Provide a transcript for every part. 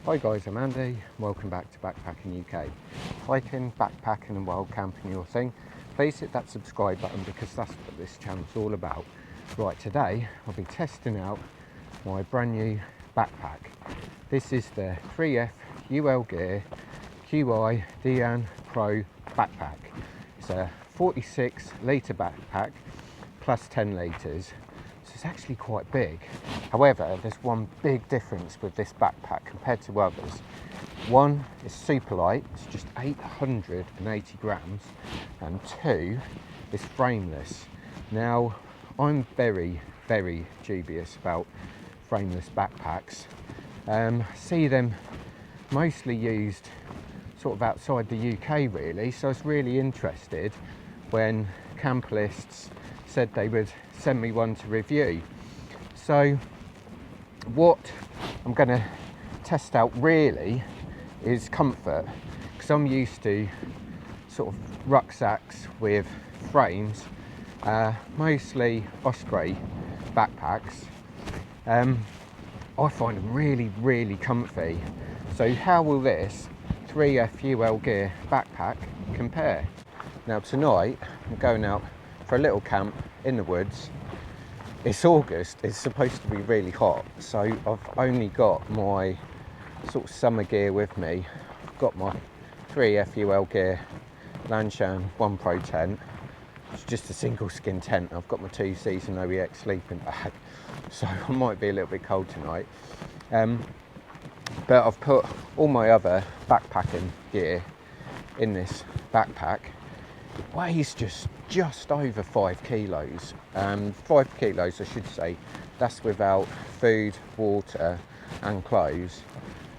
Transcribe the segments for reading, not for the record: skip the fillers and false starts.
Hi guys, I'm Andy. Welcome back to Backpacking UK. Hiking, backpacking and wild camping your thing. Please hit that subscribe button because that's what this channel's all about. Right, today I'll be testing out my brand new backpack. This is the 3F UL Gear Qi Dian Pro backpack. It's a 46 litre backpack plus 10 litres. So it's actually quite big. However, there's one big difference with this backpack compared to others. One, it's super light, it's just 880 grams, and two, it's frameless. Now, I'm very dubious about frameless backpacks. See them mostly used sort of outside the UK really, so I was really interested when Camperlists said they would send me one to review. So what I'm going to test out really is comfort, because I'm used to sort of rucksacks with frames, mostly Osprey backpacks. I find them really comfy. So how will this 3F UL Gear backpack compare? Now tonight I'm going out for a little camp in the woods. It's August, it's supposed to be really hot, so I've only got my sort of summer gear with me. I've got my 3F UL Gear Lanshan 1 Pro tent. It's just a single skin tent. I've got my 2-season OEX sleeping bag, so I might be a little bit cold tonight. But I've put all my other backpacking gear in this backpack. It weighs just over 5 kilos. 5 kilos, I should say. That's without food, water, and clothes.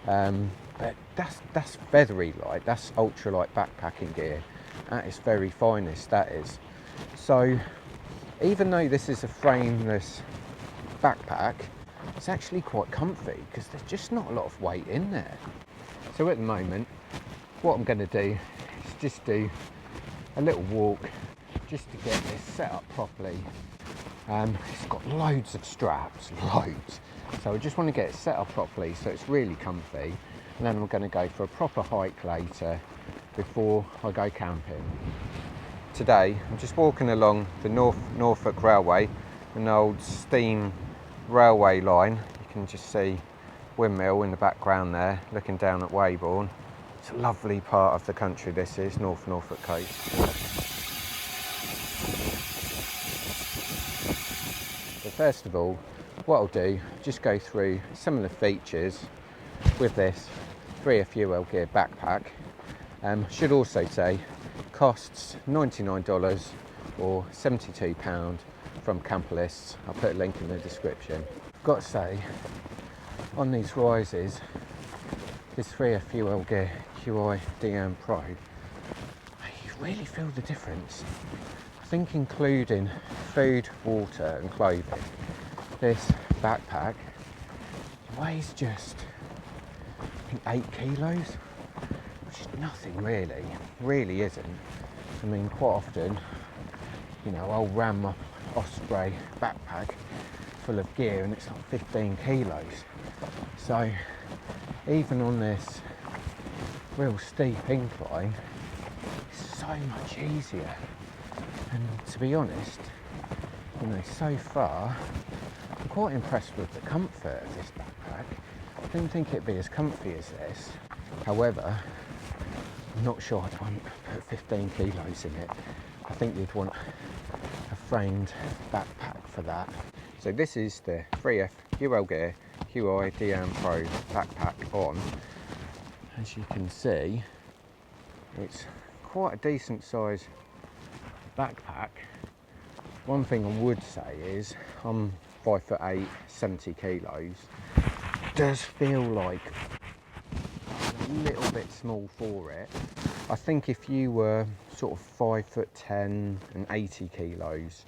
But that's feathery light. That's ultralight backpacking gear. At its very finest, that is. So, even though this is a frameless backpack, it's actually quite comfy because there's just not a lot of weight in there. So at the moment, what I'm going to do is just do a little walk just to get this set up properly. It's got loads of straps, loads. So I just want to get it set up properly so it's really comfy. And then I'm going to go for a proper hike later before I go camping. Today, I'm just walking along the Norfolk Railway, an old steam railway line. You can just see windmill in the background there, looking down at Weybourne. It's a lovely part of the country this is, Norfolk coast. So first of all, what I'll do, just go through some of the features with this 3F UL Gear backpack. Should also say, costs $99 or £72 from Camperlists. I'll put a link in the description. I've got to say, on these rises, this 3F UL Gear Qi Dian Pro, you really feel the difference. I think including food, water and clothing, this backpack weighs just, I think, 8 kilos, which is nothing really isn't. I mean, quite often, you know, I'll ram my Osprey backpack full of gear and it's like 15 kilos. So even on this real steep incline, it's so much easier. And to be honest, you know, so far I'm quite impressed with the comfort of this backpack. I didn't think it'd be as comfy as this. However, I'm not sure I'd want to put 15 kilos in it. I think you'd want a framed backpack for that. So this is the 3F UL Gear Qi Dian Pro backpack on. As you can see, it's quite a decent size backpack. One thing I would say is I'm 5'8", 70 kilos. It does feel like a little bit small for it. I think if you were sort of 5'10" and 80 kilos,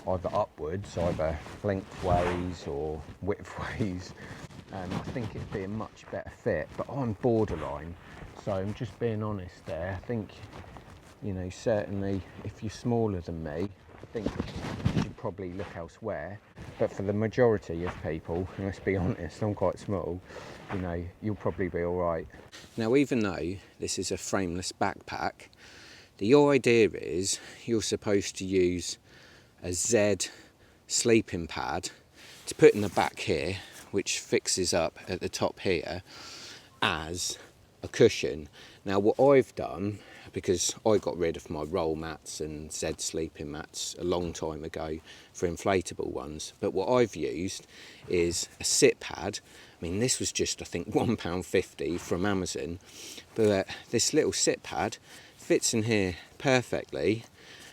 either upwards, either lengthways or widthways, I think it'd be a much better fit. But I'm borderline, so I'm just being honest there. I think, you know, certainly if you're smaller than me, I think you should probably look elsewhere. but for the majority of people, and let's be honest, I'm quite small, you know, you'll probably be all right. Now, even though this is a frameless backpack, the idea is you're supposed to use a Z sleeping pad to put in the back here, which fixes up at the top here as a cushion. Now, what I've done, because I got rid of my roll mats and Z sleeping mats a long time ago for inflatable ones, but what I've used is a sit pad. I mean, this was just, I think, £1.50 from Amazon, but this little sit pad fits in here perfectly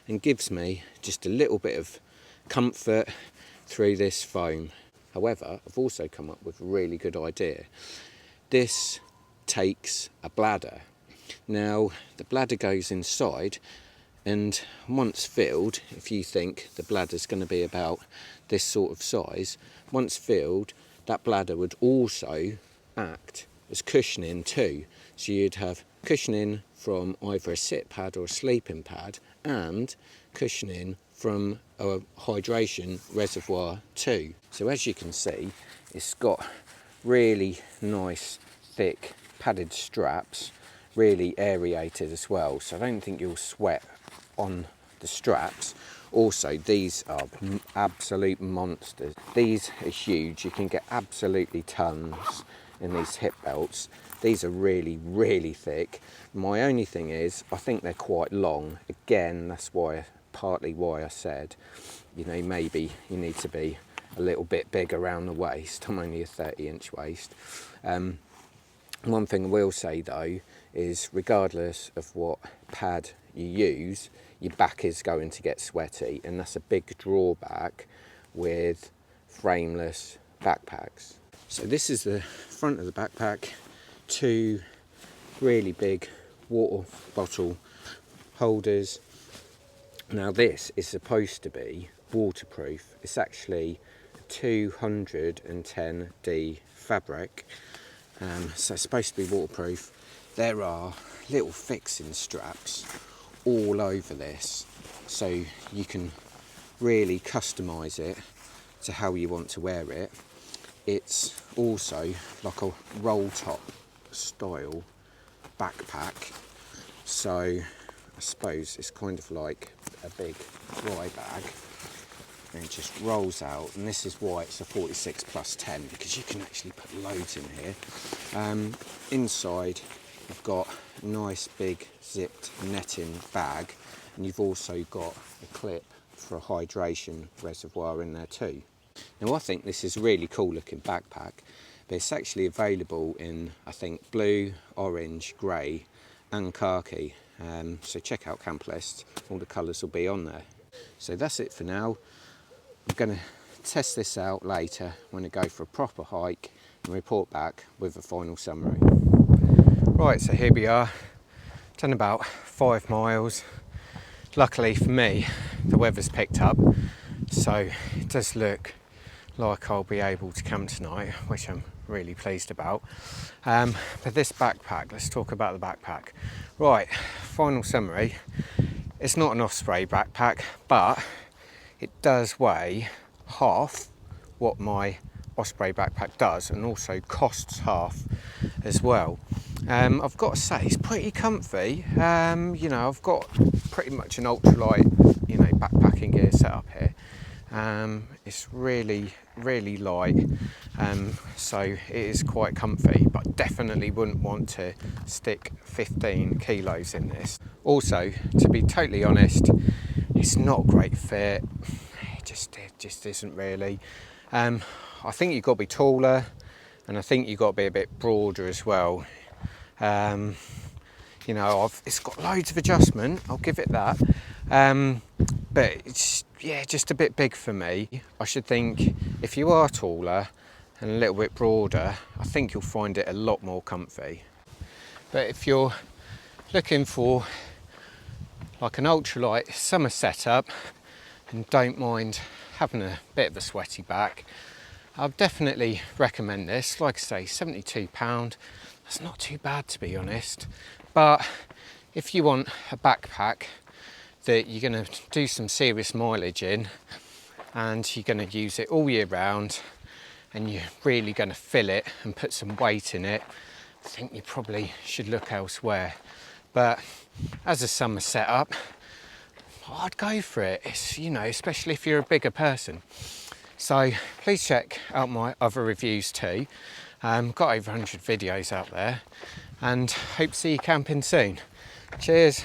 and gives me just a little bit of comfort through this foam. However, I've also come up with a really good idea. This takes a bladder. Now, the bladder goes inside, and once filled, if you think the bladder's going to be about this sort of size, once filled, that bladder would also act as cushioning too. So you'd have cushioning from either a sit pad or a sleeping pad, and cushioning from a hydration reservoir too. So as you can see, it's got really nice thick padded straps, really aerated as well, so I don't think you'll sweat on the straps. Also, these are absolute monsters. These are huge. You can get absolutely tons in these hip belts. These are really, really thick. My only thing is, I think they're quite long. Again, that's why, partly why I said, you know, maybe you need to be a little bit big around the waist. I'm only a 30-inch waist. One thing I will say though is, regardless of what pad you use, your back is going to get sweaty, and that's a big drawback with frameless backpacks. So this is the front of the backpack. Two really big water bottle holders. Now, this is supposed to be waterproof. It's actually 210D fabric, so it's supposed to be waterproof. There are little fixing straps all over this, so you can really customize it to how you want to wear it. It's also like a roll top style backpack, so I suppose it's kind of like a big dry bag, and it just rolls out. And this is why it's a 46 plus 10, because you can actually put loads in here. Inside you've got a nice big zipped netting bag, and you've also got a clip for a hydration reservoir in there too. Now, I think this is a really cool looking backpack, but it's actually available in, I think, blue, orange, grey and khaki. So check out Camperlists, all the colours will be on there. So that's it for now. I'm going to test this out later when I go for a proper hike and report back with a final summary. Right, so here we are, done about 5 miles. Luckily for me, the weather's picked up, so it does look like I'll be able to camp tonight, which I'm really pleased about. But this backpack, let's talk about the backpack. Right, final summary. It's not an Osprey backpack, but it does weigh half what my Osprey backpack does, and also costs half as well. I've got to say, it's pretty comfy. You know, I've got pretty much an ultralight, you know, backpacking gear set up here. It's really, really light, so it is quite comfy, but definitely wouldn't want to stick 15 kilos in this. Also, to be totally honest, it's not a great fit. It just isn't really. I think you've got to be taller, and I think you've got to be a bit broader as well. You know, it's got loads of adjustment, I'll give it that, but it's, yeah, just a bit big for me. I should think if you are taller and a little bit broader, I think you'll find it a lot more comfy. But if you're looking for like an ultralight summer setup and don't mind having a bit of a sweaty back, I'll definitely recommend this. Like I say, £72, that's not too bad, to be honest. But if you want a backpack that you're going to do some serious mileage in, and you're going to use it all year round, and you're really going to fill it and put some weight in it, I think you probably should look elsewhere. But as a summer setup, I'd go for it. It's, you know, especially if you're a bigger person. So please check out my other reviews too. Got over 100 videos out there, and hope to see you camping soon. Cheers.